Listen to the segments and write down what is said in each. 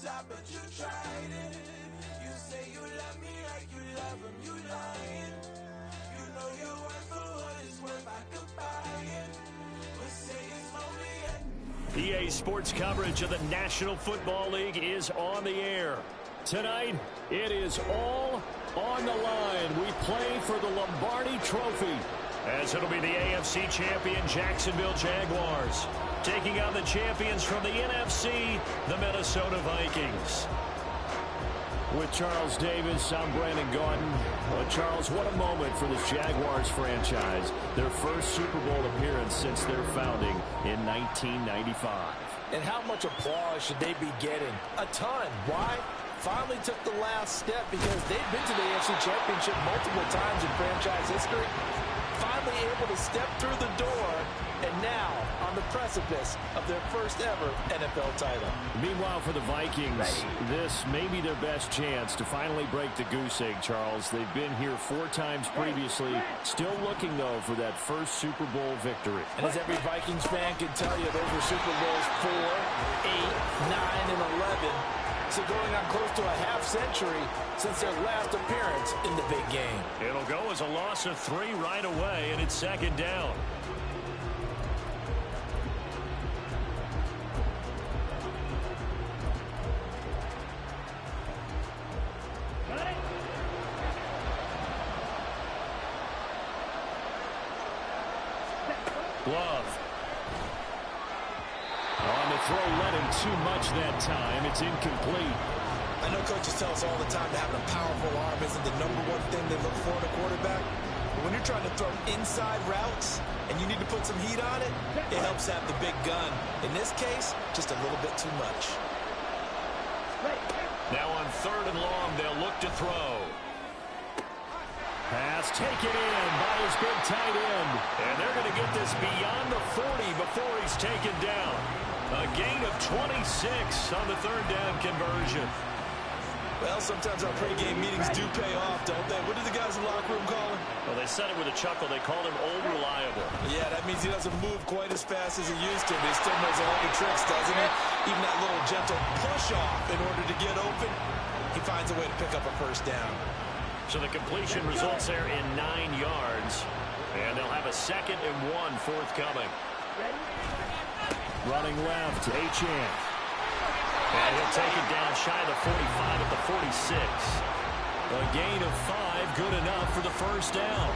top, but you tried it. You say you love me like you love him, you lying. You know you're worth for what it's worth, I could buy it. But say it's only EA Sports coverage of the National Football League is on the air. Tonight, it is all on the line. We play for the Lombardi Trophy, as it'll be the AFC champion Jacksonville Jaguars taking on the champions from the NFC, the Minnesota Vikings. With Charles Davis, I'm Brandon Gaudin. Charles, what a moment for this Jaguars franchise. Their first Super Bowl appearance since their founding in 1995. And how much applause should they be getting? A ton. Why? Finally took the last step because they've been to the AFC Championship multiple times in franchise history. Finally able to step through the door, and now on the precipice of their first ever NFL title. Meanwhile, for the Vikings, this may be their best chance to finally break the goose egg, Charles. They've been here 4 times previously, still looking, though, for that first Super Bowl victory. And as every Vikings fan can tell you, those were Super Bowls 4, 8, 9, and 11. So going on close to a half-century since their last appearance in the big game. It'll go as a loss of 3 right away, and it's second down. Glove. On the throw, led him too much that time. It's incomplete. I know coaches tell us all the time that having a powerful arm isn't the #1 thing they look for in a quarterback. But when you're trying to throw inside routes and you need to put some heat on it, it helps have the big gun. In this case, just a little bit too much. Now on 3rd and long, they'll look to throw. Pass taken in by his big tight end. And they're going to get this beyond the 40 before he's taken down. A gain of 26 on the 3rd down conversion. Well, sometimes our pregame meetings do pay off, don't they? What do the guys in the locker room call him? Well, they said it with a chuckle. They called him Old Reliable. Yeah, that means he doesn't move quite as fast as he used to, but he still knows all the tricks, doesn't he? Even that little gentle push-off in order to get open, he finds a way to pick up a first down. So the completion results there in 9 yards. And they'll have a 2nd and 1 forthcoming. Running left, Achane. And he'll take it down shy of the 45 at the 46. A gain of 5, good enough for the first down.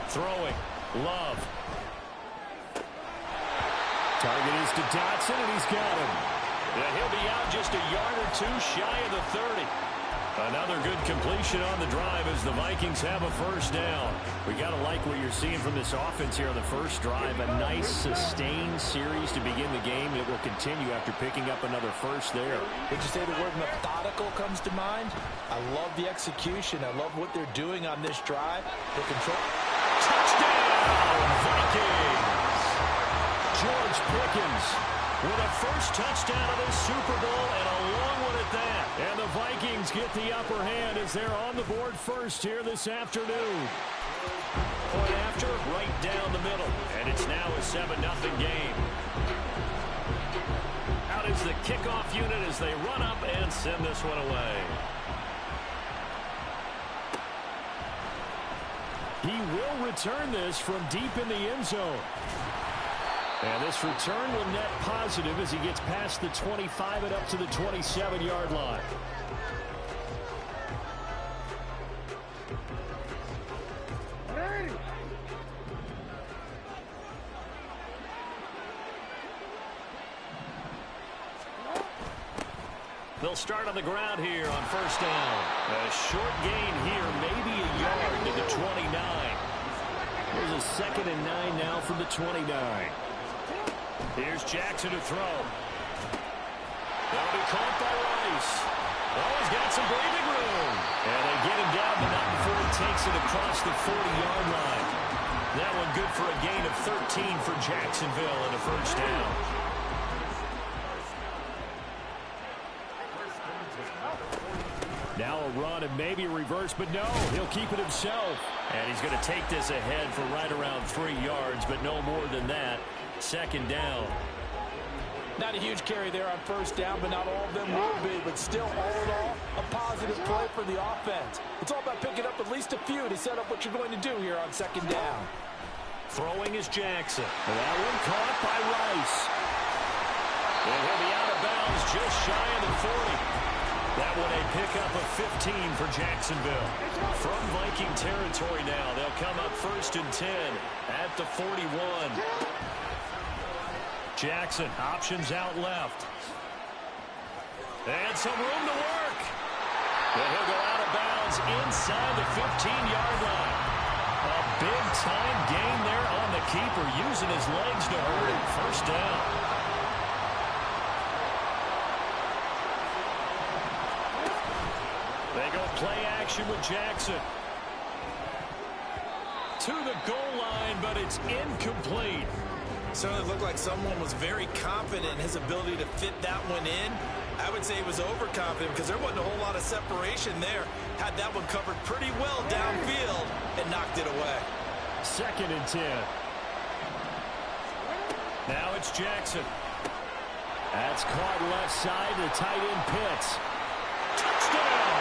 Throwing, Love. Target is to Dotson, and he's got him. Yeah, he'll be out just a yard or 2 shy of the 30. Another good completion on the drive as the Vikings have a first down. We got to like what you're seeing from this offense here on the first drive. A nice, sustained series to begin the game. It will continue after picking up another first there. Would you say the word methodical comes to mind? I love the execution. I love what they're doing on this drive. The control. Touchdown, Vikings! George Pickens with a first touchdown of this Super Bowl, and a long one at that. And the Vikings get the upper hand as they're on the board first here this afternoon. Point after, right down the middle. And it's now a 7-0 game. Out is the kickoff unit as they run up and send this one away. He will return this from deep in the end zone. And this return will net positive as he gets past the 25 and up to the 27-yard line. They'll start on the ground here on first down. A short gain here, maybe a yard to the 29. There's a 2nd and 9 now from the 29. Here's Jackson to throw. That'll be caught by Rice. Oh, he's got some breathing room. And they get him down, but not before he takes it across the 40-yard line. That one good for a gain of 13 for Jacksonville and a first down. Now a they'll run and maybe reverse, but no, he'll keep it himself. And he's going to take this ahead for right around 3 yards, but no more than that. Second down. Not a huge carry there on first down, but not all of them will be. But still, all in all, a positive play for the offense. It's all about picking up at least a few to set up what you're going to do here on second down. Throwing is Jackson. That one caught by Rice. And he'll be out of bounds just shy of the 40. That one a pickup of 15 for Jacksonville. From Viking territory now, they'll come up 1st and 10 at the 41. Jackson, options out left. And some room to work. And he'll go out of bounds inside the 15-yard line. A big-time gain there on the keeper, using his legs to hurt him. First down. They go play action with Jackson. To the goal line, but it's incomplete. Certainly looked like someone was very confident in his ability to fit that one in. I would say he was overconfident because there wasn't a whole lot of separation there. Had that one covered pretty well downfield and knocked it away. 2nd and 10. Now it's Jackson. That's caught left side to tight end Pitts. Touchdown!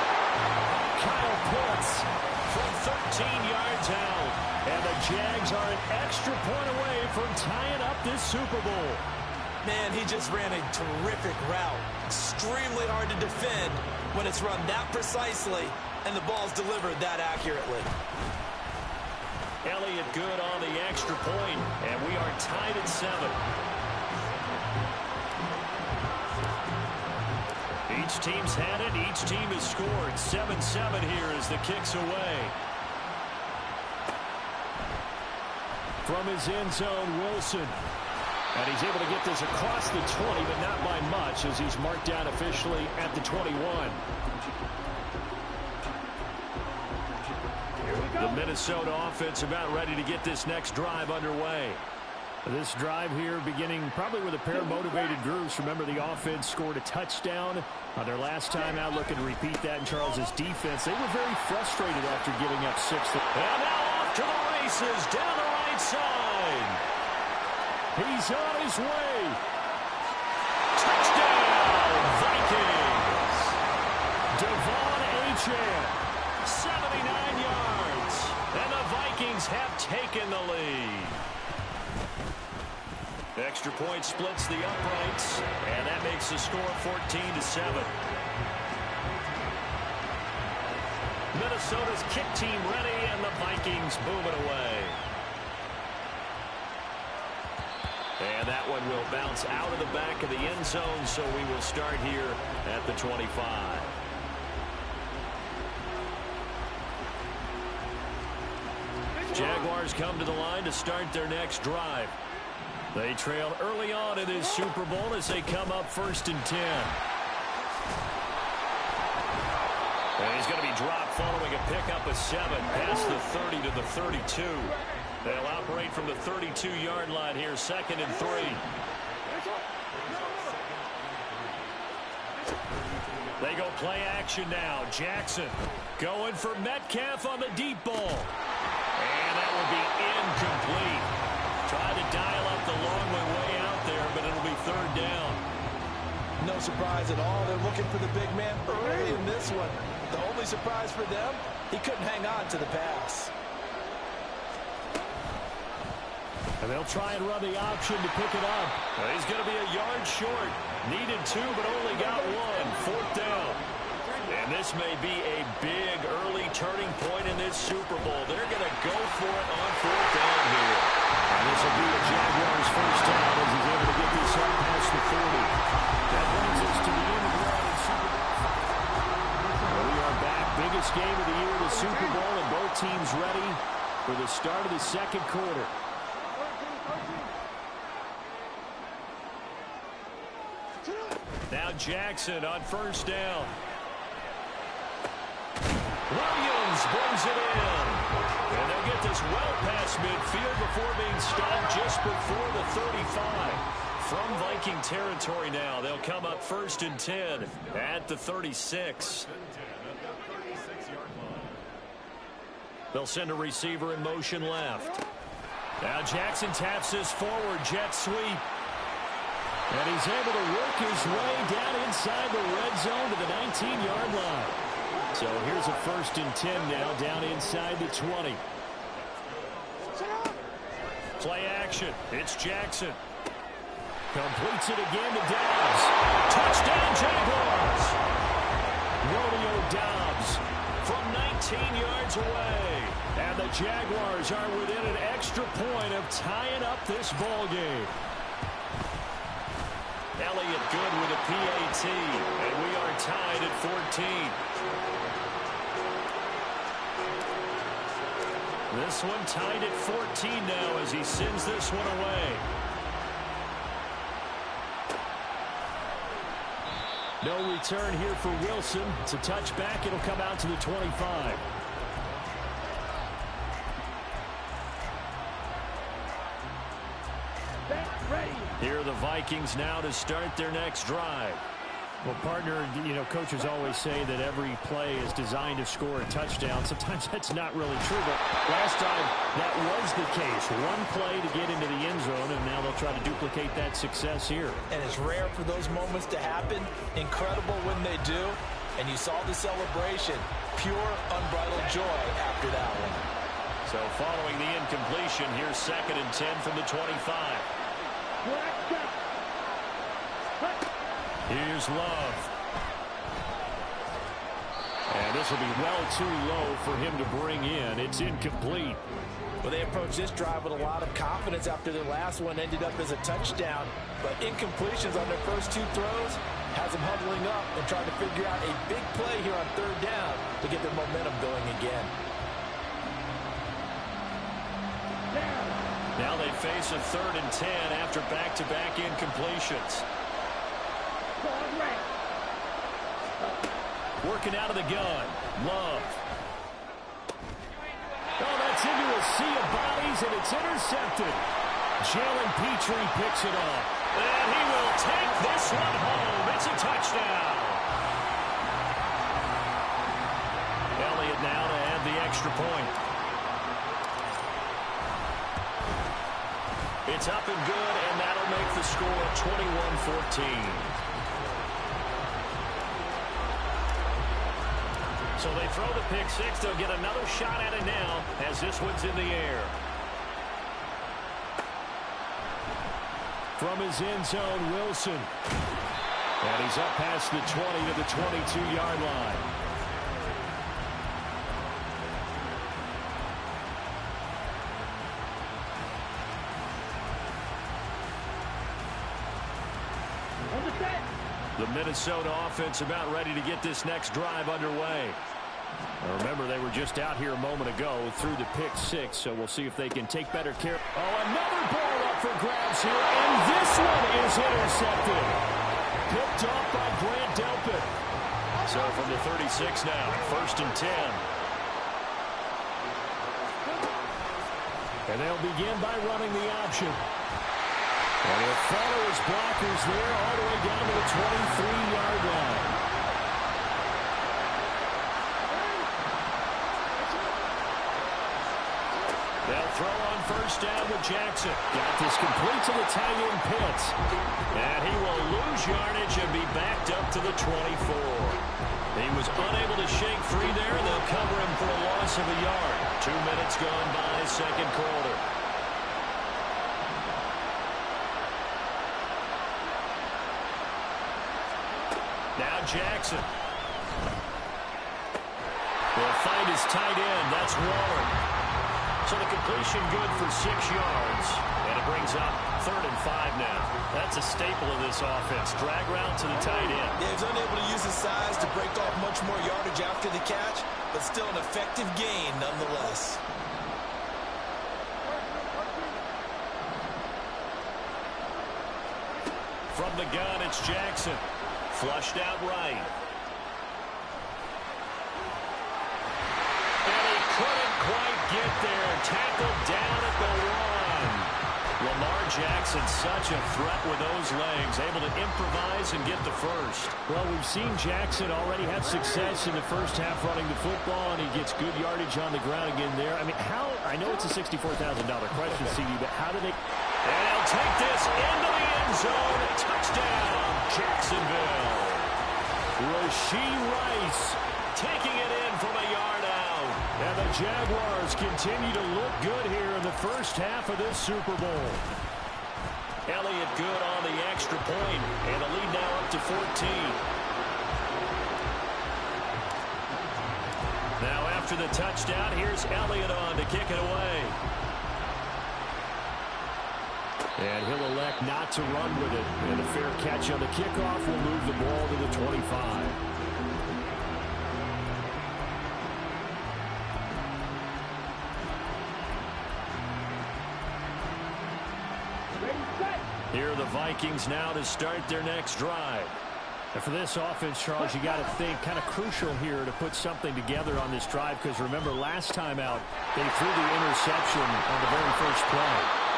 Kyle Pitts from 13 yards out. And the Jags are an extra point away from tying up this Super Bowl. Man, he just ran a terrific route. Extremely hard to defend when it's run that precisely and the ball's delivered that accurately. Elliott good on the extra point, and we are tied at 7. Each team's had it. Each team has scored. 7-7 here as the kick's away. From his end zone, Wilson. And he's able to get this across the 20, but not by much, as he's marked down officially at the 21. The Minnesota offense about ready to get this next drive underway. This drive here beginning probably with a pair of motivated groups. Remember, the offense scored a touchdown on their last time out. Looking to repeat that in Charles's defense. They were very frustrated after giving up 6. And now off to the races down the right side. He's on his way. Touchdown, Vikings. Devon Achane, 79 yards. And the Vikings have taken the lead. Extra point splits the uprights, and that makes the score 14-7. Minnesota's kick team ready, and the Vikings move it away. And that one will bounce out of the back of the end zone, so we will start here at the 25. Jaguars come to the line to start their next drive. They trail early on in this Super Bowl as they come up 1st and 10. And he's going to be dropped following a pickup of 7 past the 30 to the 32. They'll operate from the 32-yard line here, 2nd and 3. They go play action now. Jackson going for Metcalf on the deep ball. And that will be incomplete. Tried to dial up the long way out there, but it'll be 3rd down. No surprise at all. They're looking for the big man early in this one. The only surprise for them, he couldn't hang on to the pass. And they'll try and run the option to pick it up. Well, he's going to be a yard short. Needed 2, but only got 1. 4th down. And this may be a big early turning point in this Super Bowl. They're going to go for it on 4th down here. And this will be the Jaguars' first down as he's able to get this up past the 40. That brings us to the end of the round in Super Bowl. Well, we are back. Biggest game of the year, the Super Bowl, and both teams ready for the start of the second quarter. Now Jackson on 1st down. Williams brings it in. And they'll get this well past midfield before being stopped just before the 35. From Viking territory now, they'll come up 1st and 10 at the 36. They'll send a receiver in motion left. Now Jackson taps this forward jet sweep. And he's able to work his way down inside the red zone to the 19-yard line. So here's a 1st and 10 now down inside the 20. Play action. It's Jackson. Completes it again to Dobbs. Touchdown Jaguars. Romeo Dobbs from 19 yards away. And the Jaguars are within an extra point of tying up this ball game. Elliott good with a PAT, and we are tied at 14. This one tied at 14 now as he sends this one away. No return here for Wilson. It's a touchback. It'll come out to the 25. Here are the Vikings now to start their next drive. Well, partner, coaches always say that every play is designed to score a touchdown. Sometimes that's not really true, but last time that was the case. One play to get into the end zone, and now they'll try to duplicate that success here. And it's rare for those moments to happen. Incredible when they do. And you saw the celebration. Pure, unbridled joy after that one. So following the incompletion, here's 2nd and 10 from the 25. Here's Love. And this will be well too low for him to bring in. It's incomplete. Well, they approached this drive with a lot of confidence after their last one ended up as a touchdown. But incompletions on their first 2 throws has them huddling up and trying to figure out a big play here on 3rd down to get their momentum going again. Now they face a 3rd and 10 after back-to-back incompletions. Working out of the gun. Love. Oh, that's into a sea of bodies, and it's intercepted. Jalen Petrie picks it up. And he will take this one home. It's a touchdown. Elliott now to add the extra point. It's up and good, and that'll make the score 21-14. So they throw the pick six. They'll get another shot at it now as this one's in the air. From his end zone, Wilson. And he's up past the 20 to the 22-yard line. The Minnesota offense about ready to get this next drive underway. Now remember, they were just out here a moment ago through the pick six, so we'll see if they can take better care. Oh, another ball up for grabs here, and this one is intercepted. Picked off by Grant Delpit. So from the 36 now, 1st and 10. And they'll begin by running the option. And he'll follow his blockers there all the way down to the 23-yard line. They'll throw on 1st down with Jackson. Got this complete to the tight end Pitts. And he will lose yardage and be backed up to the 24. He was unable to shake free there. They'll cover him for a loss of a yard. 2 minutes gone by, 2nd quarter. Now Jackson. Will find his tight end. That's Warren. So the completion good for 6 yards. And it brings up 3rd and 5 now. That's a staple of this offense. Drag route to the tight end. Yeah, he's unable to use his size to break off much more yardage after the catch, but still an effective gain nonetheless. From the gun, it's Jackson. Flushed out right. And he couldn't quite get there. Tackled down at the 1. Lamar Jackson, such a threat with those legs, able to improvise and get the first. Well, we've seen Jackson already have success in the first half running the football, and he gets good yardage on the ground again there. I mean, I know it's a $64,000 question, CD, but how do they... And he'll take this into the end zone. Touchdown, Jacksonville. Rashee Rice taking it in from a yard out. And the Jaguars continue to look good here in the first half of this Super Bowl. Elliott good on the extra point, and the lead now up to 14. Now after the touchdown, here's Elliott on to kick it away. And he'll elect not to run with it. And a fair catch on the kickoff will move the ball to the 25. Here are the Vikings now to start their next drive. And for this offense, Charles, you got to think kind of crucial here to put something together on this drive, because remember last time out they threw the interception on the very first play.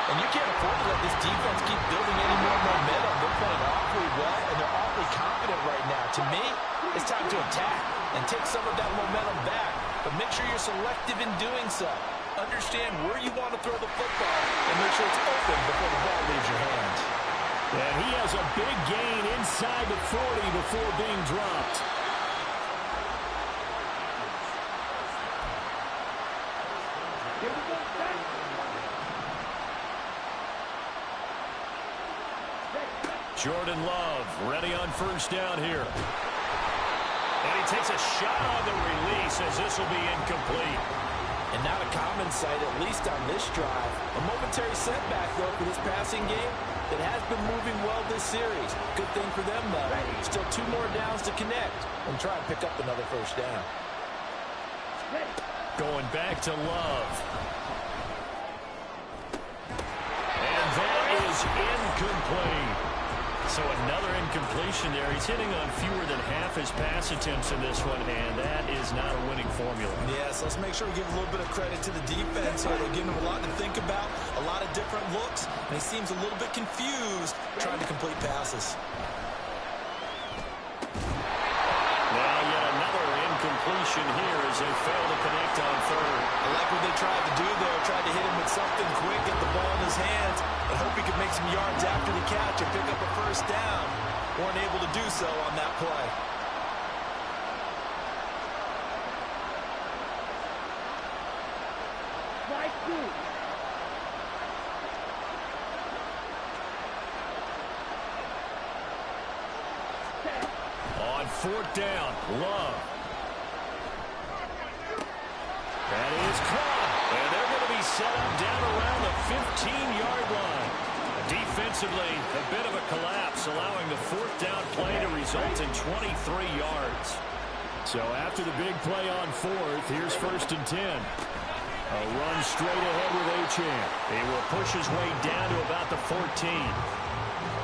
And you can't afford to let this defense keep building any more momentum. They're playing awfully well, and they're awfully confident right now. To me, it's time to attack and take some of that momentum back. But make sure you're selective in doing so. Understand where you want to throw the football and make sure it's open before the ball leaves your hands. And he has a big gain inside the 40 before being dropped. Jordan Love ready on first down here. And he takes a shot on the release as this will be incomplete. And not a common sight, at least on this drive. A momentary setback, though, for this passing game that has been moving well this series. Good thing for them, though. Still 2 more downs to connect and try and pick up another first down. Going back to Love. And that is incomplete. So another incompletion there. He's hitting on fewer than half his pass attempts in this one, and that is not a winning formula. Yes, let's make sure we give a little bit of credit to the defense here. They're giving him a lot to think about, a lot of different looks, and he seems a little bit confused trying to complete passes. Now yet another incompletion here as they fail to connect on third. I like what they tried to do there, tried to hit him with something quick, get the ball in his hands, and hope he could make some yards after the catch and pick up a first down. Weren't able to do so on that play. On fourth down, Love. That is caught, and they're going to be set up down around the 15-yard line. Defensively, a bit of a collapse, allowing the fourth down play to result in 23 yards. So after the big play on fourth, here's first and 10. A run straight ahead with Achane. He will push his way down to about the 14.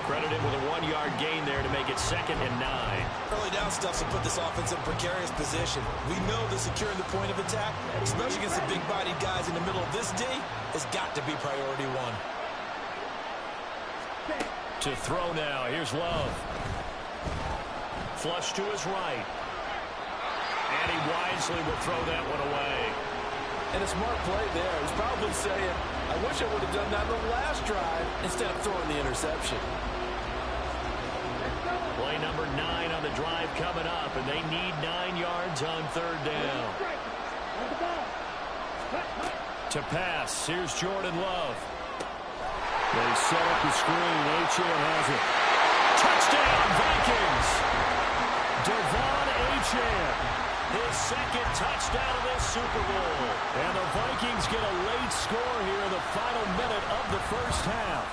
Credit him with a 1-yard gain there to make it 2nd and 9. Early down stuff to put this offense in a precarious position. We know that securing the point of attack, especially against the big-bodied guys in the middle of this D, has got to be priority 1. To throw now, here's Love. Flush to his right. And he wisely will throw that one away. And a smart play there. He's probably saying, I wish I would have done that on the last drive instead of throwing the interception. Play number 9 on the drive coming up, and they need 9 yards on third down. To pass, here's Jordan Love. They set up the screen. Achane has it. Touchdown, Vikings! Devon Achane, his 2nd touchdown of this Super Bowl. And the Vikings get a late score here in the final minute of the first half.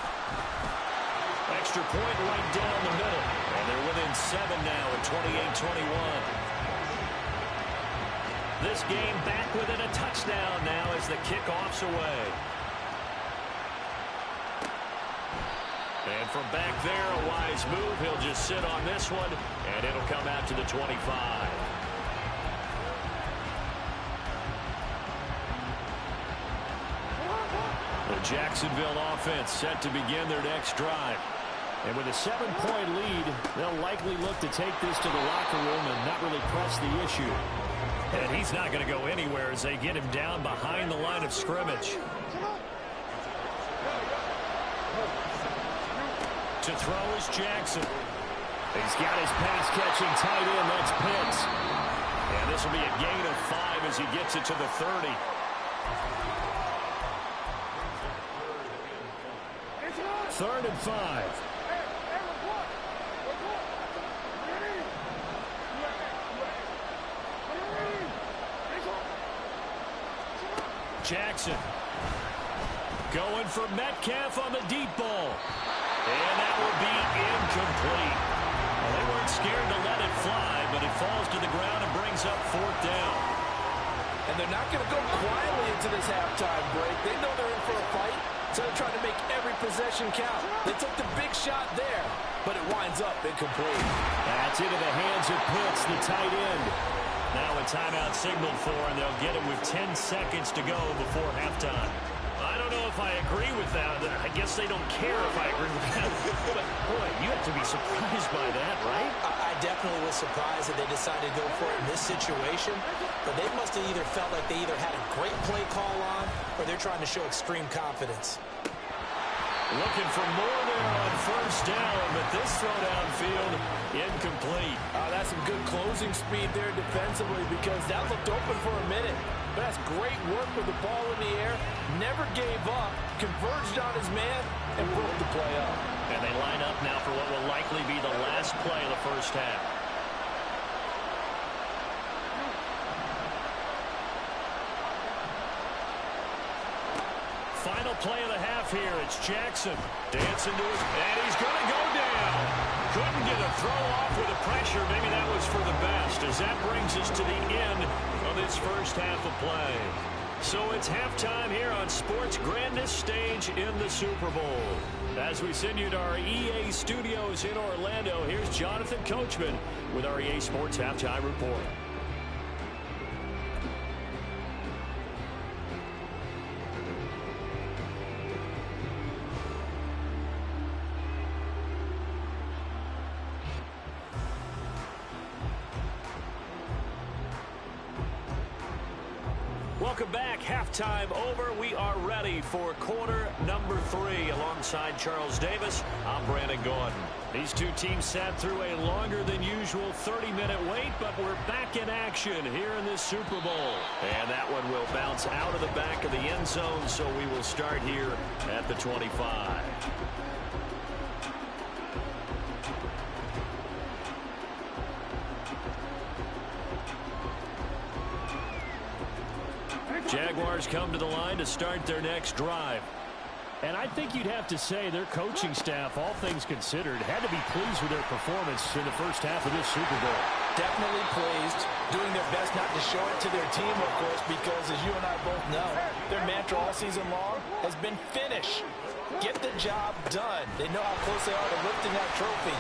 Extra point right down the middle. And they're within 7 now at 28-21. This game back within a touchdown now as the kickoff's away. And from back there, a wise move. He'll just sit on this one, and it'll come out to the 25. The Jacksonville offense set to begin their next drive. And with a 7-point lead, they'll likely look to take this to the locker room and not really press the issue. And he's not going to go anywhere as they get him down behind the line of scrimmage. To throw is Jackson. He's got his pass-catching tight end. That's Pitts. And this will be a gain of 5 as he gets it to the 30. Third and 5. Jackson going for Metcalf on the deep ball. And that will be incomplete. Well, they weren't scared to let it fly, but it falls to the ground and brings up 4th down. And they're not going to go quietly into this halftime break. They know they're in for a fight, so they're trying to make every possession count. They took the big shot there, but it winds up incomplete. That's into the hands of Pitts, the tight end. Now a timeout signaled for, and they'll get him with 10 seconds to go before halftime. I don't know if I agree with that. I guess they don't care if I agree with that. But, boy, you have to be surprised by that, right? I definitely was surprised that they decided to go for it in this situation. But they must have either felt like they either had a great play call on or they're trying to show extreme confidence. Looking for more there on 1st down, but this throw downfield incomplete. That's some good closing speed there defensively because that looked open for a minute. But that's great work with the ball in the air. Never gave up, converged on his man, and broke the play up. And they line up now for what will likely be the last play of the first half. Final play of the half here. It's Jackson dancing to his, and he's going to go down. Couldn't get a throw off with the pressure. Maybe that was for the best, as that brings us to the end of this first half of play. So it's halftime here on sports' grandest stage in the Super Bowl. As we send you to our EA studios in Orlando, here's Jonathan Coachman with our EA Sports Halftime Report. Welcome back. Halftime over. We are ready for quarter number 3. Alongside Charles Davis, I'm Brandon Gordon. These two teams sat through a longer than usual 30-minute wait, but we're back in action here in this Super Bowl. And that one will bounce out of the back of the end zone, so we will start here at the 25. Jaguars come to the line to start their next drive. And I think you'd have to say their coaching staff, all things considered, had to be pleased with their performance in the first half of this Super Bowl. Definitely pleased, doing their best not to show it to their team, of course, because as you and I both know, their mantra all season long has been finish. Get the job done. They know how close they are to lifting that trophy.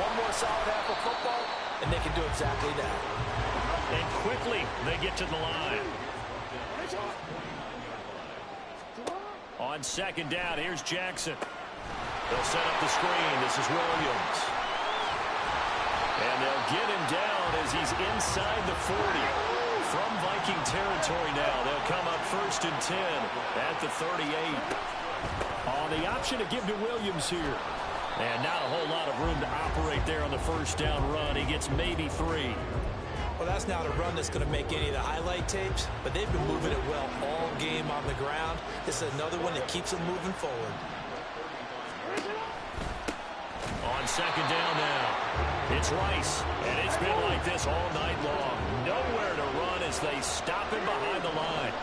One more solid half of football, and they can do exactly that. And quickly, they get to the line. On second down, here's Jackson. They'll set up the screen. This is Williams. And they'll get him down as he's inside the 40. From Viking territory now, they'll come up 1st and 10 at the 38. The option to give to Williams here. And not a whole lot of room to operate there on the first down run. He gets maybe 3. Well, that's not a run that's going to make any of the highlight tapes, but they've been moving it well all game on the ground. This is another one that keeps them moving forward. On second down now, it's Rice, and it's been like this all night long. Nowhere to run as they stop him behind the line.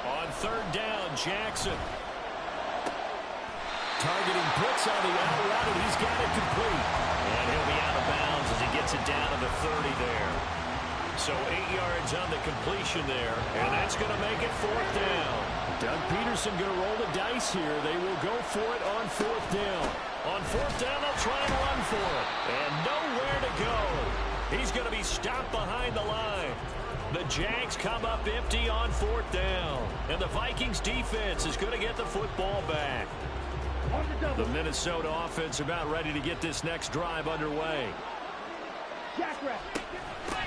On third down, Jackson. Targeting Pitts on the out route, and he's got it complete. And he'll be out of bounds as he gets it down to the 30 there. So 8 yards on the completion there, and that's going to make it 4th down. Doug Peterson going to roll the dice here. They will go for it on 4th down. On 4th down, they'll try and run for it. And nowhere to go. He's going to be stopped behind the line. The Jags come up empty on 4th down. And the Vikings defense is going to get the football back. The Minnesota offense about ready to get this next drive underway.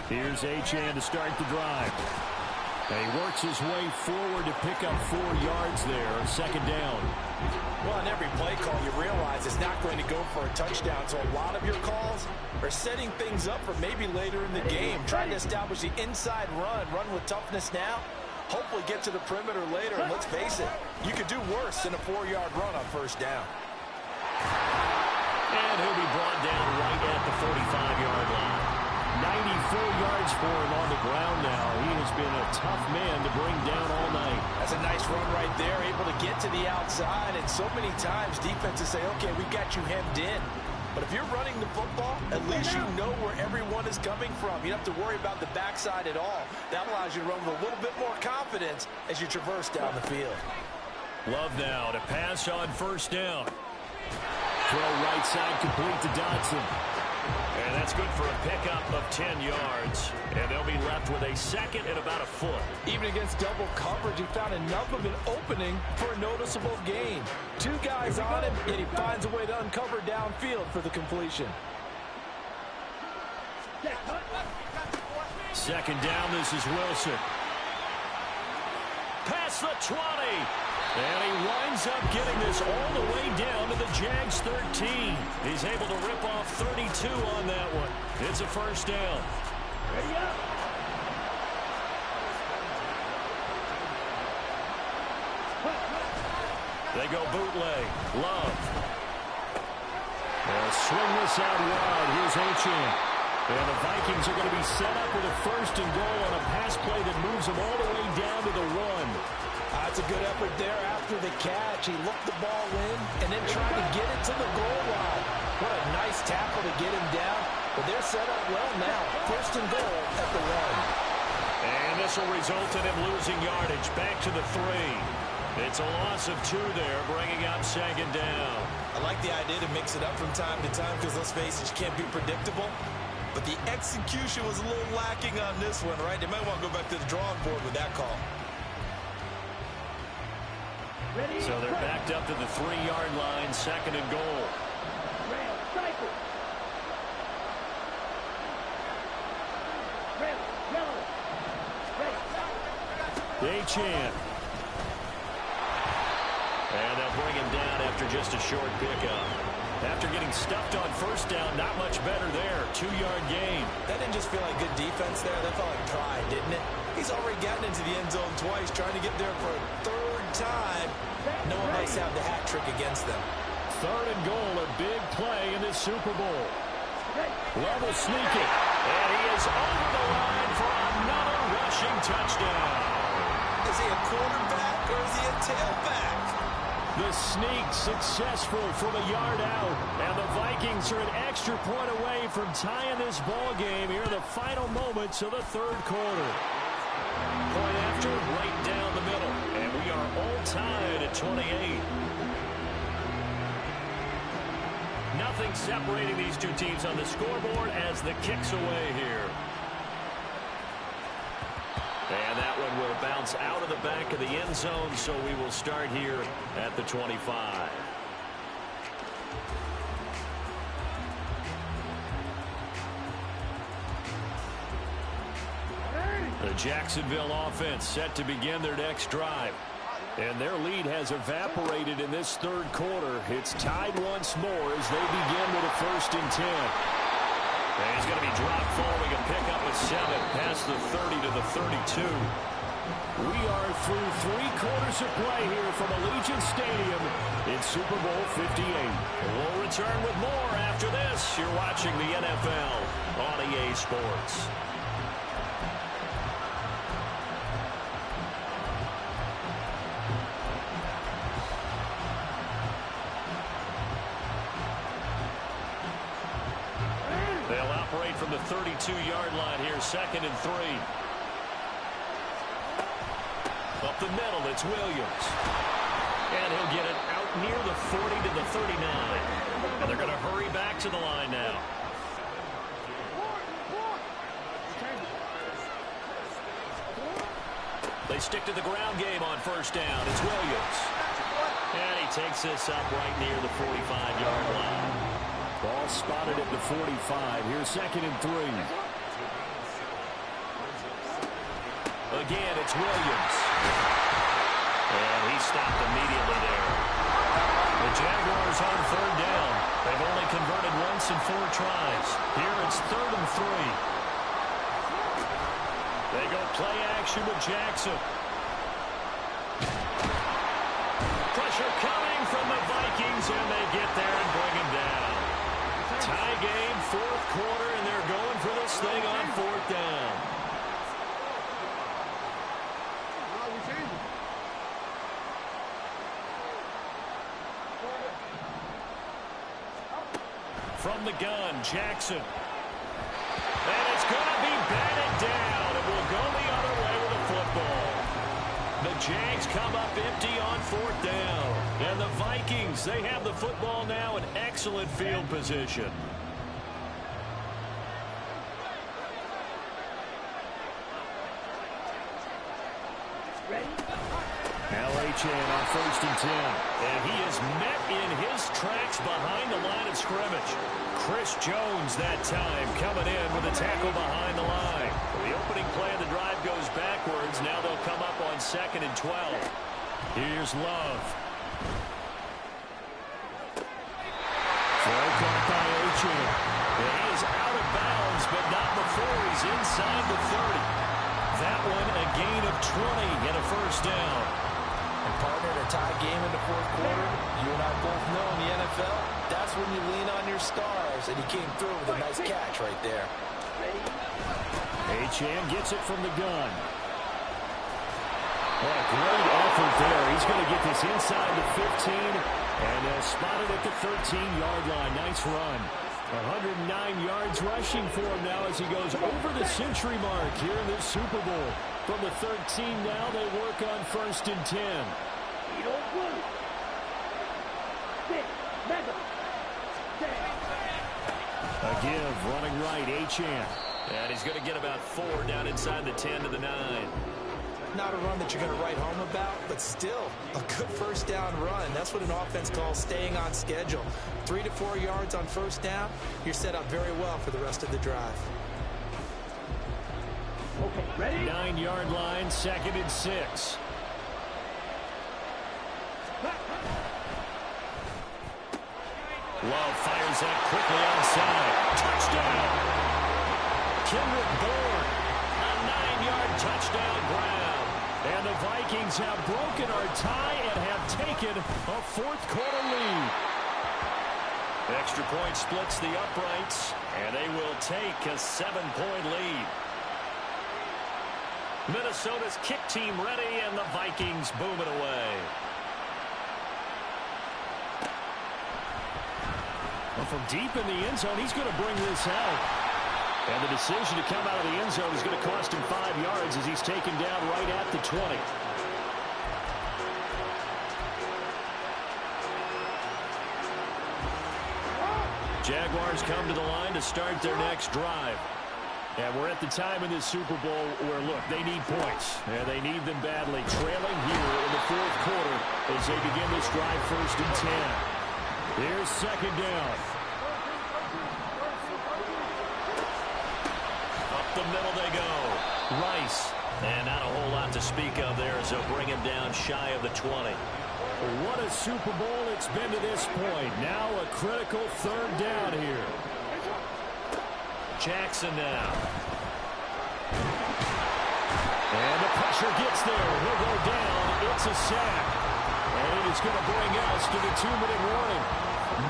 Here's Achane to start the drive. And he works his way forward to pick up 4 yards there on 2nd down. Well, on every play call, you realize it's not going to go for a touchdown. So a lot of your calls are setting things up for maybe later in the game, trying to establish the inside run with toughness now, hopefully get to the perimeter later. And let's face it, you could do worse than a 4-yard run on 1st down. And he'll be brought down right at the 45-yard line. 94 yards for him on the ground now. He has been a tough man to bring down all night. That's a nice run right there, able to get to the outside. And so many times defenses say, okay, we've got you hemmed in. But if you're running the football, at least you know where everyone is coming from. You don't have to worry about the backside at all. That allows you to run with a little bit more confidence as you traverse down the field. Love now to pass on 1st down. Throw right side complete to Dotson. And that's good for a pickup of 10 yards. And they'll be left with a 2nd and about a foot. Even against double coverage, he found enough of an opening for a noticeable gain. 2 guys on him, and he finds a way to uncover downfield for the completion. 2nd down, this is Wilson. Past the 20. And he winds up getting this all the way down to the Jags 13. He's able to rip off 32 on that one. It's a 1st down. Ready up. They go bootleg. Love. They'll swing this out wide. Here's Achane. And the Vikings are going to be set up with a 1st and goal on a pass play that moves them all the way down to the 1. That's a good effort there after the catch. He looked the ball in and then tried to get it to the goal line. What a nice tackle to get him down. But they're set up well now. 1st and goal at the 1. And this will result in him losing yardage. Back to the 3. It's a loss of 2 there, bringing up 2nd down. I like the idea to mix it up from time to time because, let's face it, you can't be predictable. But the execution was a little lacking on this one, right? They might want to go back to the drawing board with that call. So they're backed up to the 3-yard line, 2nd and goal. Achane. And they'll bring him down after just a short pickup. After getting stuffed on 1st down, not much better there. 2-yard gain. That didn't just feel like good defense there. That felt like pride, didn't it? He's already gotten into the end zone twice, trying to get there for a 3rd time. No one likes to have the hat trick against them. 3rd and goal, a big play in this Super Bowl. Love will sneak it. And he is over the line for another rushing touchdown. Is he a quarterback or is he a tailback? The sneak successful from a yard out. And the Vikings are an extra point away from tying this ball game here in the final moments of the 3rd quarter. Point after, right down the middle. And we are all tied at 28. Nothing separating these two teams on the scoreboard as the kick's away here. And that one will bounce out of the back of the end zone, so we will start here at the 25. The Jacksonville offense set to begin their next drive. And their lead has evaporated in this 3rd quarter. It's tied once more as they begin with a 1st and 10. And he's going to be dropped following a pickup of 7 past the 30 to the 32. We are through 3 quarters of play here from Allegiant Stadium in Super Bowl 58. We'll return with more after this. You're watching the NFL on EA Sports. They'll operate from the 32-yard line here, 2nd and 3. Up the middle, it's Williams. And he'll get it out near the 40 to the 39. And they're going to hurry back to the line now. They stick to the ground game on first down. It's Williams. And he takes this up right near the 45-yard line. Ball spotted at the 45. Here's 2nd and 3. Again, it's Williams. And he stopped immediately there. The Jaguars on 3rd down. They've only converted once in 4 tries. Here it's 3rd and 3. They go play action with Jackson. Pressure coming from the Vikings, and they get there and bring him down. Tie game, 4th quarter, and they're going for this thing on 4th down. From the gun, Jackson. And it's going to be batted down. It will go the other way with the football. The Jags come up empty on 4th down. And the Vikings, they have the football now in excellent field position. Now Achane on 1st and 10. And he is met in his tracks behind the line of scrimmage. Chris Jones that time coming in with a tackle behind the line. The opening play of the drive goes backwards. Now they'll come up on 2nd and 12. Here's Love. Throw caught by Achane. And he is out of bounds, but not before he's inside the 30. That one a gain of 20 and a 1st down. And partner, in a tie game in the 4th quarter, you and I both know in the NFL, that's when you lean on your stars, and he came through with a nice catch right there. Achane gets it from the gun. What a great effort there. He's going to get this inside the 15 and spotted at the 13-yard line. Nice run. 109 yards rushing for him now as he goes over the century mark here in this Super Bowl. From the 13 now, they work on 1st and 10. A give, running right, Achane. And he's going to get about 4 down inside the 10 to the 9. Not a run that you're going to write home about, but still a good 1st down run. That's what an offense calls staying on schedule. 3 to 4 yards on 1st down, you're set up very well for the rest of the drive. Okay, ready? 9-yard line, 2nd and 6. Love fires that quickly outside. Touchdown! Kendrick Bourne, a 9-yard touchdown grab. And the Vikings have broken our tie and have taken a 4th quarter lead. Extra point splits the uprights, and they will take a 7-point lead. Minnesota's kick team ready, and the Vikings boom it away. Well, from deep in the end zone, he's going to bring this out. And the decision to come out of the end zone is going to cost him 5 yards as he's taken down right at the 20. Jaguars come to the line to start their next drive. And we're at the time in this Super Bowl where, look, they need points. And they need them badly. Trailing here in the 4th quarter as they begin this drive 1st and 10. Here's 2nd down. Up the middle they go. Rice. And not a whole lot to speak of there as they'll bring him down shy of the 20. What a Super Bowl it's been to this point. Now a critical 3rd down here. Jackson now. And the pressure gets there. He'll go down. It's a sack. And it is going to bring us to the 2-minute warning.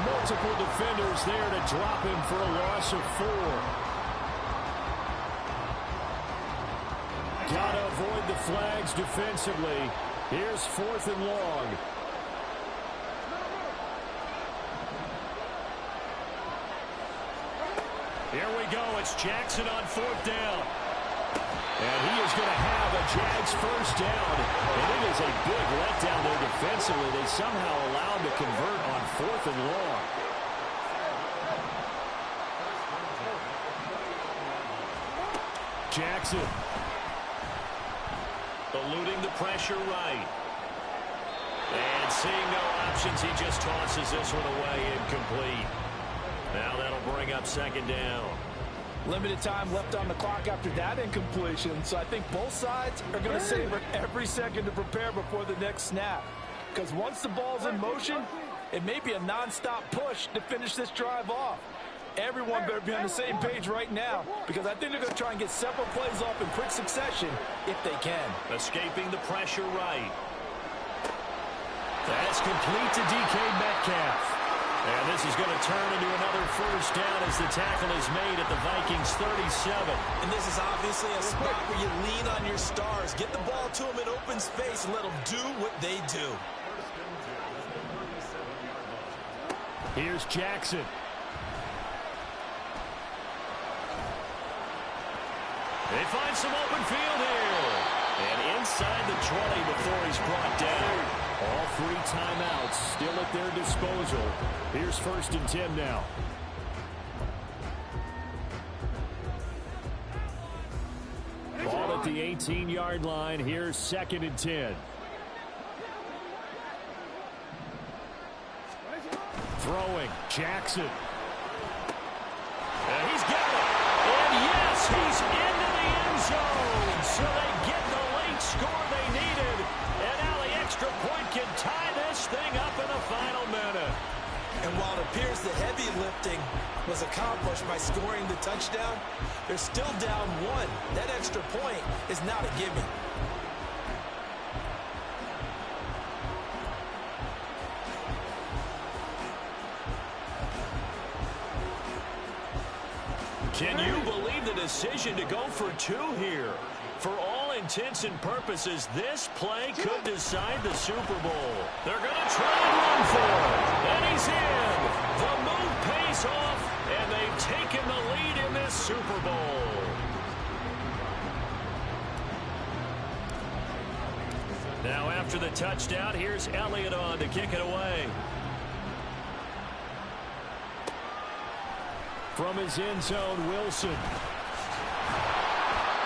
Multiple defenders there to drop him for a loss of 4. Gotta avoid the flags defensively. Here's 4th and long. Here we go. It's Jackson on 4th down. And he is going to have a Jags 1st down. And it is a big letdown there defensively. They somehow allowed to convert on 4th and long. Jackson. Eluding the pressure right. And seeing no options, he just tosses this one away, incomplete. Now that'll bring up second down. Limited time left on the clock after that incompletion, so I think both sides are going to savor every second to prepare before the next snap. Because once the ball's in motion, it may be a non-stop push to finish this drive off. Everyone better be on the same page right now, because I think they're going to try and get several plays off in quick succession if they can. Escaping the pressure right. That's complete to DK Metcalf. And this is going to turn into another first down as the tackle is made at the Vikings 37. And this is obviously a spot where you lean on your stars. Get the ball to them in open space and let them do what they do. Here's Jackson. They find some open field here. And inside the 20 before he's brought down. All 3 timeouts still at their disposal. Here's 1st and 10 now. Ball at the 18-yard line. Here's 2nd and 10. Throwing, Jackson. And he's got it. And yes, he's into the end zone. So they get the late score they needed. And now the extra point can tie this thing up in the final minute. And while it appears the heavy lifting was accomplished by scoring the touchdown, they're still down 1. That extra point is not a gimme. Can you believe the decision to go for 2 here? For all intents and purposes, this play could decide the Super Bowl. They're going to try and run for it. And he's in. The move pays off, and they've taken the lead in this Super Bowl. Now after the touchdown, here's Elliott on to kick it away. From his end zone, Wilson.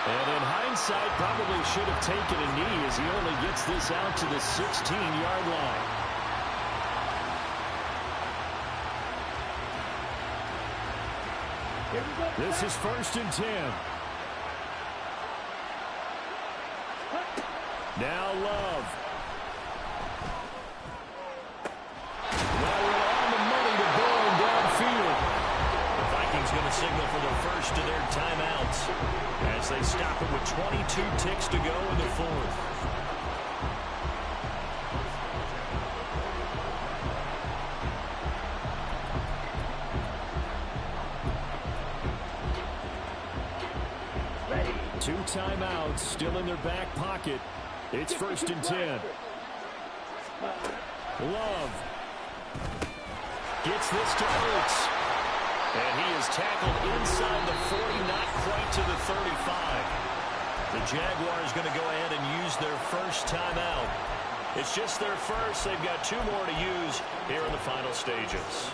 And in hindsight, probably should have taken a knee as he only gets this out to the 16-yard line. This is 1st and 10. Now Love. Well, we're on the money to Bourne downfield. Vikings going to signal for their first of their timeouts as they stop it with 22 ticks to go in the 4th. Ready. 2 timeouts still in their back pocket. It's 1st and 10. Love gets this to Ertz. And he is tackled inside the 40, not quite to the 35. The Jaguars going to go ahead and use their first timeout. It's just their first. They've got 2 more to use here in the final stages.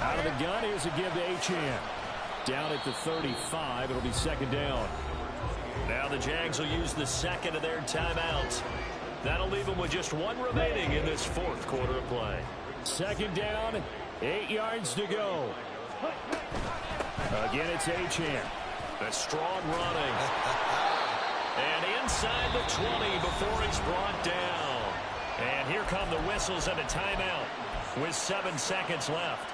Out of the gun, here's a give to Achane. Down at the 35, it'll be 2nd down. Now the Jags will use the 2nd of their timeouts. That'll leave them with just 1 remaining in this 4th quarter of play. 2nd down, 8 yards to go. Again, it's Achane. A strong running. And inside the 20 before he's brought down. And here come the whistles and a timeout with 7 seconds left.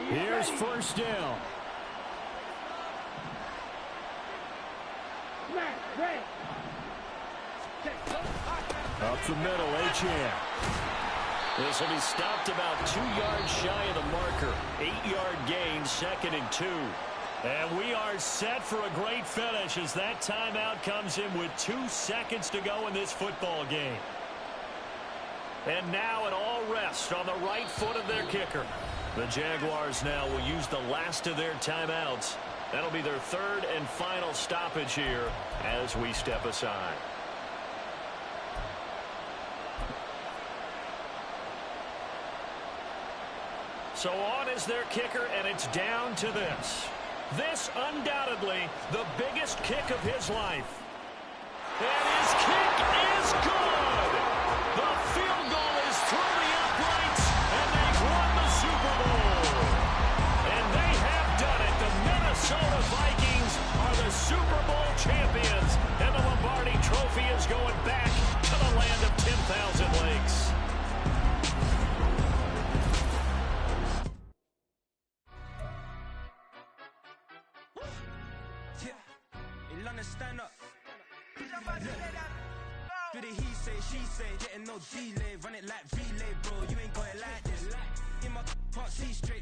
Here's 1st down. Up the middle, Achane. This will be stopped about 2 yards shy of the marker. 8-yard gain, 2nd and 2. And we are set for a great finish as that timeout comes in with 2 seconds to go in this football game. And now it all rests on the right foot of their kicker. The Jaguars now will use the last of their timeouts. That'll be their third and final stoppage here as we step aside. So on is their kicker, and it's down to this. This undoubtedly the biggest kick of his life. And his kick is good. The field goal is through the uprights, and they've won the Super Bowl. And they have done it. The Minnesota Vikings are the Super Bowl champions, and the Lombardi Trophy is going back to the land of 10,000 lakes. Stand up. Do the he say, she say, getting no delay, run it like relay, bro. You ain't got it like this. In my can't see straight.